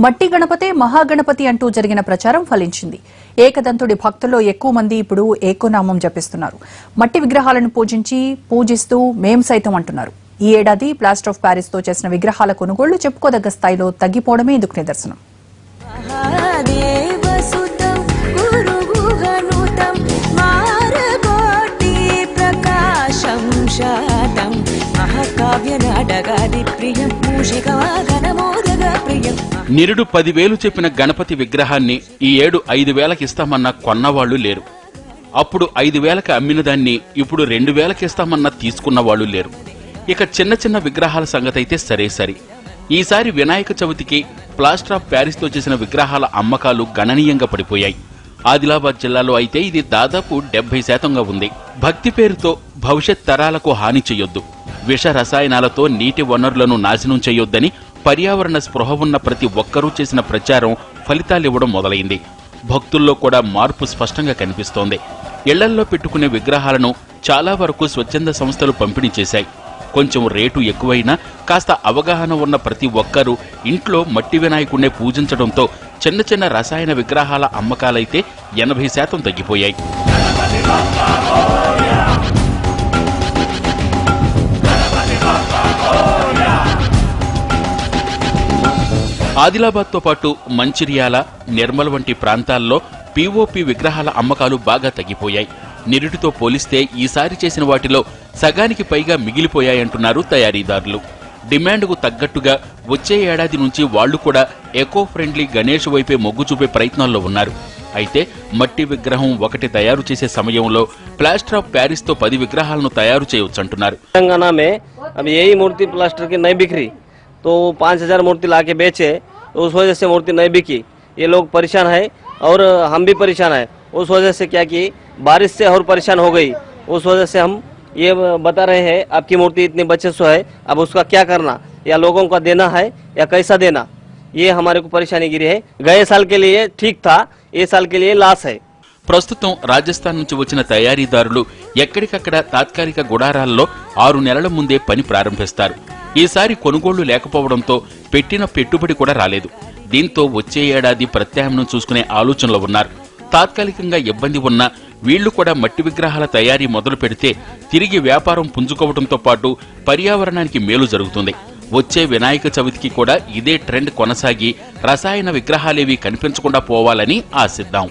మట్టి గణపతే మహాగణపతి అంటూ జరిగిన ప్రచారం ఫలించింది. ఏకదంతుడి భక్తుల్లో ఎక్కువ మంది ఇప్పుడు ఏకోనామం జపిస్తున్నారు. మట్టి విగ్రహాలను పూజిస్తూ మేం సైతం అంటున్నారు. ఈ ఏడాది ప్లాస్టర్ ఆఫ్ ప్యారిస్ తో చేసిన విగ్రహాల కొనుగోళ్లు చెప్పుకోదగ్గ స్థాయిలో తగ్గిపోవడమే ఇందుకు నిదర్శనం. నిరుడు 10,000 చెప్పిన గణపతి విగ్రహాన్ని ఈ ఏడు 5,000కి ఇస్తామన్న కొన్నవాళ్లు లేరు. అప్పుడు 5,000కి అమ్మిన దాన్ని ఇప్పుడు 2,000కి ఇస్తామన్న తీసుకున్న వాళ్లు లేరు. ఇక చిన్న చిన్న విగ్రహాల సంగతైతే సరే. ఈసారి వినాయక చవితికి ప్లాస్టర్ ఆఫ్ ప్యారిస్ తో చేసిన విగ్రహాల అమ్మకాలు గణనీయంగా పడిపోయాయి. ఆదిలాబాద్ జిల్లాలో అయితే ఇది దాదాపు 70% ఉంది. భక్తి పేరుతో భవిష్యత్ తరాలకు హాని చేయొద్దు, విష రసాయనాలతో నీటి వనరులను నాశనం చేయొద్దని పర్యావరణ స్పృహ ఉన్న ప్రతి ఒక్కరూ చేసిన ప్రచారం ఫలితాలివ్వడం మొదలైంది. భక్తుల్లో కూడా మార్పు స్పష్టంగా కనిపిస్తోంది. ఇళ్లల్లో పెట్టుకునే విగ్రహాలను చాలా వరకు స్వచ్ఛంద సంస్థలు పంపిణీ చేశాయి. కొంచెం రేటు ఎక్కువైనా కాస్త అవగాహన ఉన్న ప్రతి ఒక్కరూ ఇంట్లో మట్టి వినాయకుడినే పూజించడంతో చిన్న చిన్న రసాయన విగ్రహాల అమ్మకాలైతే 80% తగ్గిపోయాయి. ఆదిలాబాద్తో పాటు మంచిర్యాల, నిర్మల్ వంటి ప్రాంతాల్లో పీఓపీ విగ్రహాల అమ్మకాలు బాగా తగ్గిపోయాయి. నిరుటితో పోలిస్తే ఈసారి చేసిన వాటిలో సగానికి పైగా మిగిలిపోయాయంటున్నారు తయారీదారులు. డిమాండ్కు తగ్గట్టుగా వచ్చే ఏడాది నుంచి వాళ్లు కూడా ఎకో ఫ్రెండ్లీ గణేష్ వైపే మొగ్గు చూపే ప్రయత్నాల్లో ఉన్నారు. అయితే మట్టి విగ్రహం ఒకటి తయారు చేసే సమయంలో ప్లాస్టర్ ఆఫ్ ప్యారిస్ తో 10 విగ్రహాలను తయారు చేయొచ్చంటున్నారు. तेलंगाना में अब यही मूर्ति प्लास्टर की नहीं बिक रही, तो 5,000 मूर्ति लाके बेचे, तो उस वजह से मूर्ति नहीं बिकी. ये लोग परेशान है और हम भी परेशान है. उस वजह से क्या कि बारिश से और परेशान हो गई. उस वजह से हम ये बता रहे हैं आपकी मूर्ति इतनी बचत है, अब उसका क्या करना, या लोगों का देना है या कैसा देना, ये हमारे को परेशानी गिरी है. गए साल के लिए ठीक था, ये साल के लिए लास है. ప్రస్తుతం రాజస్థాన్ నుంచి వచ్చిన తయారీదారులు ఎక్కడికక్కడ తాత్కాలిక గుడారాల్లో 6 నెలల ముందే పని ప్రారంభిస్తారు. ఈసారి కొనుగోళ్లు లేకపోవడంతో పెట్టిన పెట్టుబడి కూడా రాలేదు. దీంతో వచ్చే ఏడాది ప్రత్యామ్నాయం చూసుకునే ఆలోచనలో ఉన్నారు. తాత్కాలికంగా ఇబ్బంది ఉన్నా వీళ్లు కూడా మట్టి విగ్రహాల తయారీ మొదలు పెడితే తిరిగి వ్యాపారం పుంజుకోవడంతో పాటు పర్యావరణానికి మేలు జరుగుతుంది. వచ్చే వినాయక చవితికి కూడా ఇదే ట్రెండ్ కొనసాగి రసాయన విగ్రహాలేవీ కనిపించకుండా పోవాలని ఆశిద్దాం.